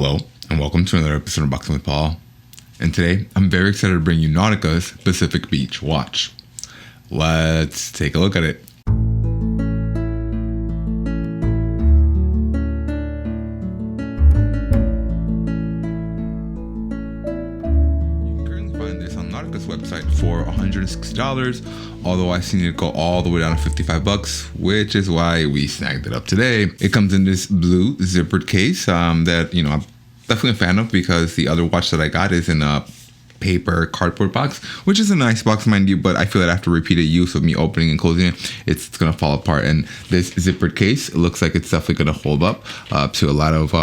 Hello, and welcome to another episode of Boxing with Paul. And today, I'm very excited to bring you Nautica's Pacific Beach watch. Let's take a look at it. Nautica's website for $160, although I seen it go all the way down to $55, which is why we snagged it up today. It comes in this blue zippered case that, I'm definitely a fan of, because the other watch that I got is in a paper cardboard box, which is a nice box, mind you, but I feel that after repeated use of me opening and closing it, it's gonna fall apart. And this zippered case, it looks like it's definitely gonna hold up to a lot of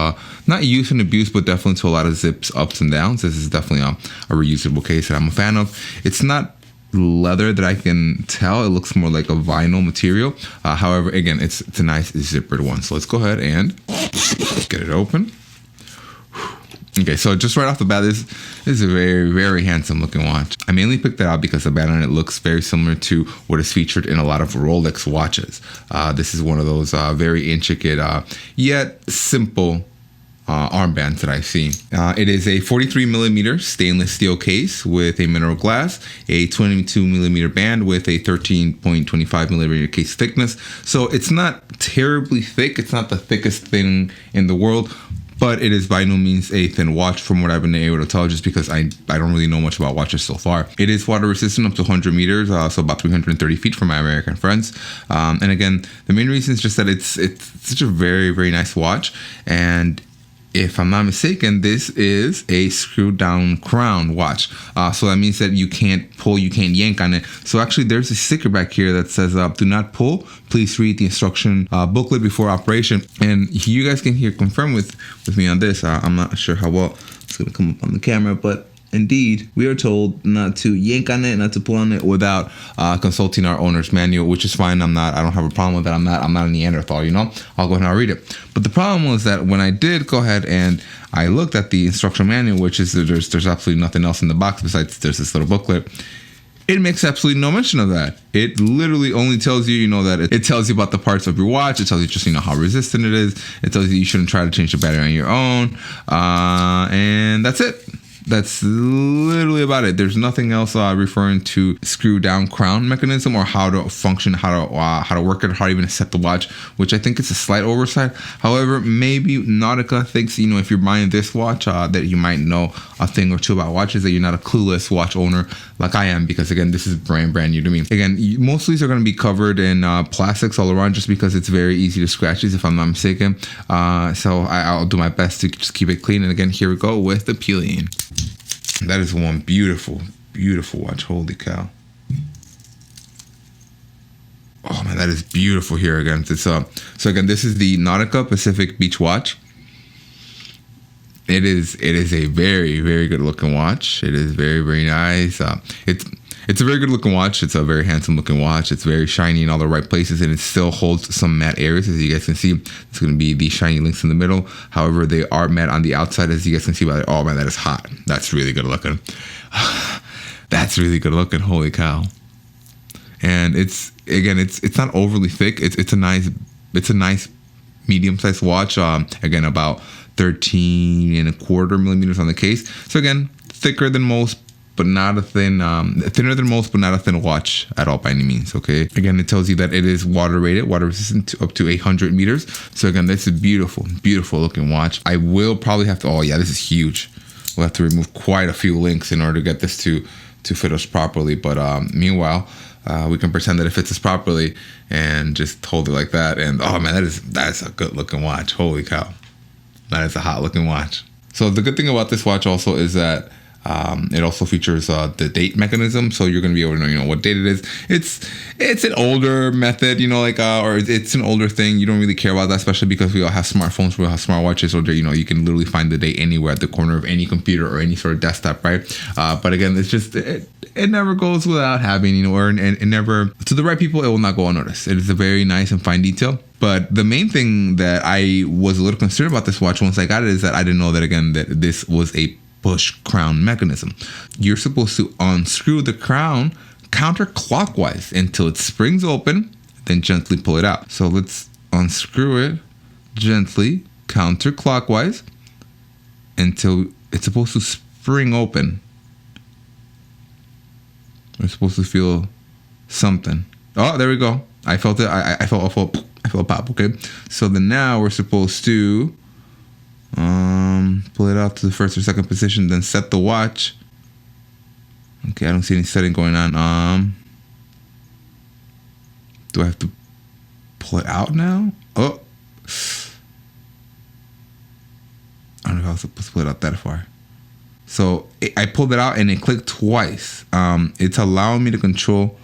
not use and abuse, but definitely to a lot of zips, ups and downs. This is definitely a reusable case that I'm a fan of. It's not leather that I can tell. It looks more like a vinyl material. However, again, it's a nice zippered one. So let's go ahead and get it open. Okay, so just right off the bat, this is a very, very handsome looking watch. I mainly picked that out because the band on it looks very similar to what is featured in a lot of Rolex watches. This is one of those very intricate yet simple armbands that I've seen. It is a 43 millimeter stainless steel case with a mineral glass, a 22 millimeter band with a 13.25 millimeter case thickness. So it's not terribly thick. It's not the thickest thing in the world, but it is by no means a thin watch from what I've been able to tell, just because I don't really know much about watches so far. It is water resistant up to 100 meters, so about 330 feet for my American friends. And again, the main reason is just that it's such a very, very nice watch. And if I'm not mistaken, this is a screw down crown watch. So that means that you can't pull, you can't yank on it. So actually there's a sticker back here that says, do not pull. Please read the instruction booklet before operation. And you guys can confirm with me on this. I'm not sure how well it's going to come up on the camera, but indeed, we are told not to yank on it, not to pull on it without consulting our owner's manual, which is fine. I don't have a problem with that. I'm not a Neanderthal, I'll go ahead and I'll read it. But the problem was that when I did go ahead and I looked at the instruction manual, which is there's absolutely nothing else in the box besides there's this little booklet. It makes absolutely no mention of that. It literally only tells you, that it tells you about the parts of your watch. It tells you just, how resistant it is. It tells you shouldn't try to change the battery on your own. And that's it. That's literally about it. There's nothing else referring to screw down crown mechanism or how to function, how to work it, how to even set the watch, which I think is a slight oversight. However, maybe Nautica thinks, if you're buying this watch, that you might know a thing or two about watches, that you're not a clueless watch owner like I am, because again, this is brand new to me. Again, most of these are going to be covered in plastics all around, just because it's very easy to scratch these, if I'm not mistaken. So I'll do my best to just keep it clean. And again, here we go with the peeling. That is one beautiful, beautiful watch. Holy cow. Oh man, that is beautiful here again. So again, this is the Nautica Pacific Beach watch. It is a very, very good looking watch. It is very, very nice. It's a very good looking watch. It's a very handsome looking watch. It's very shiny in all the right places, and it still holds some matte areas, as you guys can see. It's going to be the shiny links in the middle. However, they are matte on the outside, as you guys can see by the, oh man, that is hot. That's really good looking. That's really good looking. Holy cow. And it's not overly thick. It's a nice medium-sized watch. Again, about 13.25 millimeters on the case. So again, thicker than most, but not a thinner than most, but not a thin watch at all by any means. Okay. Again, it tells you that it is water rated, water resistant up to 800 meters. So again, that's a beautiful, beautiful looking watch. I will probably have to. Oh yeah, this is huge. We'll have to remove quite a few links in order to get this to fit us properly. But meanwhile, we can pretend that it fits us properly and just hold it like that. And oh man, that's a good looking watch. Holy cow, that is a hot looking watch. So the good thing about this watch also is that it also features the date mechanism, so you're going to be able to know, what date it is. It's an older method, or it's an older thing. You don't really care about that, especially because we all have smartphones, we all have smartwatches, or you can literally find the date anywhere at the corner of any computer or any sort of desktop, right? But again, it's just it never goes without having, or it never, to the right people, it will not go unnoticed. It is a very nice and fine detail. But the main thing that I was a little concerned about this watch once I got it is that I didn't know that, again, that this was a push crown mechanism. You're supposed to unscrew the crown counterclockwise until it springs open, then gently pull it out. So let's unscrew it gently counterclockwise. until it's supposed to spring open. We're supposed to feel something. Oh, there we go. I felt it. I felt a pop. Okay. So then now we're supposed to pull it out to the first or second position, then set the watch. Okay, I don't see any setting going on. Do I have to pull it out now? Oh, I don't know if I was supposed to pull it out that far. So I pulled it out and it clicked twice. It's allowing me to control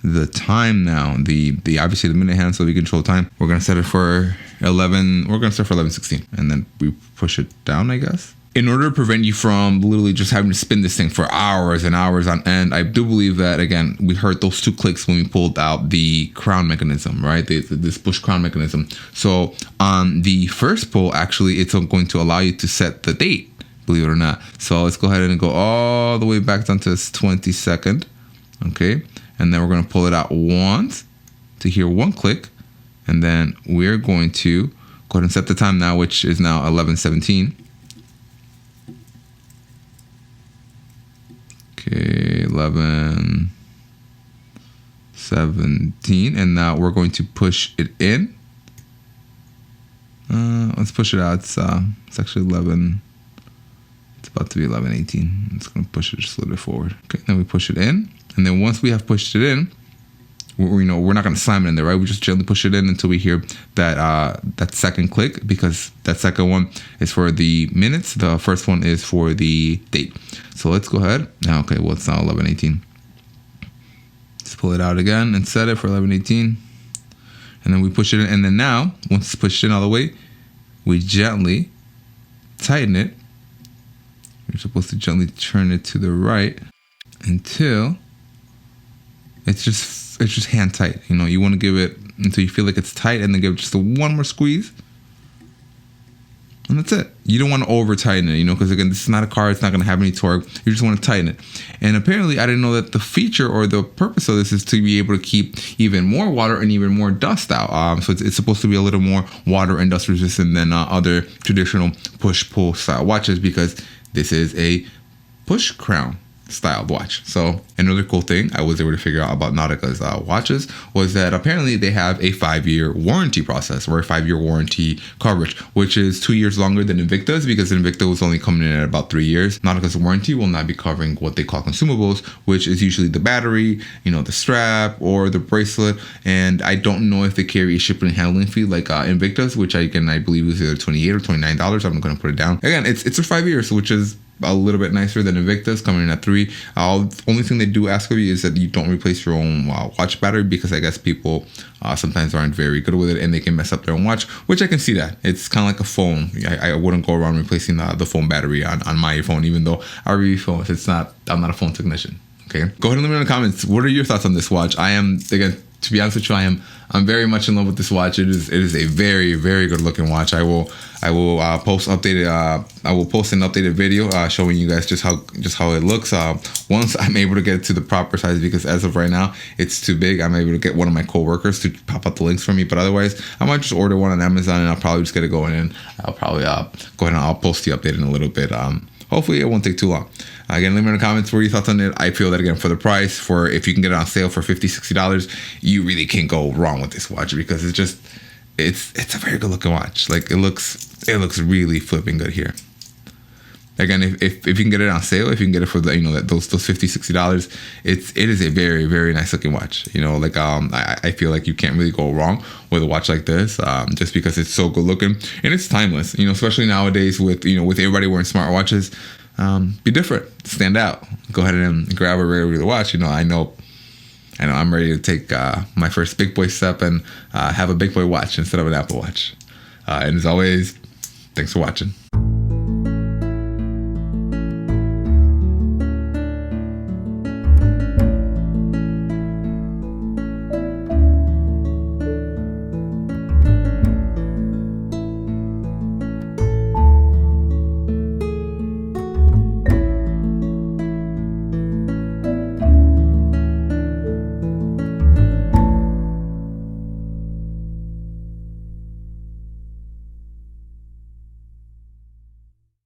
the time now. The obviously the minute hand, so we control time. We're gonna set it for 11. We're gonna set for 11:16, and then we push it down, I guess. In order to prevent you from literally just having to spin this thing for hours and hours on end, I do believe that, again, we heard those 2 clicks when we pulled out the crown mechanism, right? This push crown mechanism. So on the first pull, actually, it's going to allow you to set the date, believe it or not. So let's go ahead and go all the way back down to this 22nd, okay? And then we're going to pull it out once to hear 1 click, and then we're going to go ahead and set the time now, which is now 11:17. Okay, 11:17, and now we're going to push it in. Let's push it out. It's actually 11. It's about to be 11:18. I'm just gonna push it just a little bit forward. Okay, then we push it in, and then once we have pushed it in, we're not gonna slam it in there, right? We just gently push it in until we hear that second click, because that second one is for the minutes. The first one is for the date. So let's go ahead. Now, okay, well, it's now 11:18. Let's pull it out again and set it for 11:18. And then we push it in. And then now, once it's pushed in all the way, we gently tighten it. We're supposed to gently turn it to the right until it's just hand tight. You know, you want to give it until you feel like it's tight, and then give it just one more squeeze. And that's it. You don't want to over tighten it, you know, because again, this is not a car. It's not going to have any torque. You just want to tighten it. And apparently, I didn't know that the feature or the purpose of this is to be able to keep even more water and even more dust out. So it's supposed to be a little more water and dust resistant than other traditional push-pull style watches, because this is a push crown styled watch. So another cool thing I was able to figure out about Nautica's watches was that apparently they have a 5-year warranty process, or a 5-year warranty coverage, which is 2 years longer than Invicta's, because Invicta was only coming in at about 3 years. Nautica's warranty will not be covering what they call consumables, which is usually the battery, you know, the strap or the bracelet. And I don't know if they carry a shipping and handling fee like Invicta's, which I believe is either $28 or $29. I'm going to put it down. Again, it's for 5 years, which is a little bit nicer than Invicta's, coming in at 3. Only thing they do ask of you is that you don't replace your own watch battery, because I guess people sometimes aren't very good with it and they can mess up their own watch, which I can see that. It's kind of like a phone. I wouldn't go around replacing the phone battery on my phone, even though I review phones. I'm not a phone technician. Okay, go ahead and let me know in the comments, what are your thoughts on this watch? I am, again, to be honest with you, I'm very much in love with this watch. It is a very, very good looking watch. I will post an updated video showing you guys just how it looks once I'm able to get it to the proper size, because as of right now it's too big. I'm able to get one of my co-workers to pop out the links for me, but otherwise I might just order one on Amazon, and I'll probably just get it going in. I'll probably go ahead and I'll post the update in a little bit. Hopefully it won't take too long. Again, let me know in the comments what are your thoughts on it. I feel that, again, for the price, if you can get it on sale for $50, $60, you really can't go wrong with this watch, because it's a very good looking watch. Like, it looks really flipping good here. Again, if you can get it on sale, if you can get it for the, you know, those $50, $60, it is a very, very nice looking watch. You know, like I feel like you can't really go wrong with a watch like this, just because it's so good looking and it's timeless. You know, especially nowadays with everybody wearing smart watches. Be different, stand out. Go ahead and grab a regular watch. You know, I know I'm ready to take my first big boy step and have a big boy watch instead of an Apple Watch. And as always, thanks for watching.